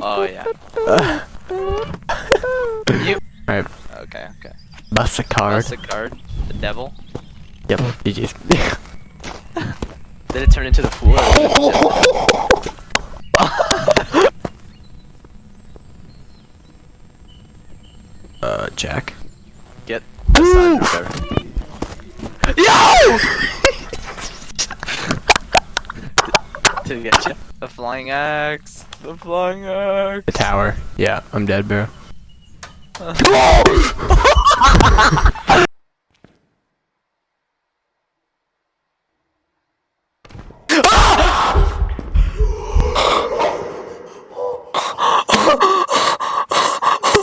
Oh yeah. You. Alright, Okay. bust a card. That's the card. The devil. Yep, GG's. Did it turn into the fool? Jack. Get the sun. Yo! Did it get you? The flying axe. The flying axe. The tower. Yeah, I'm dead, bro.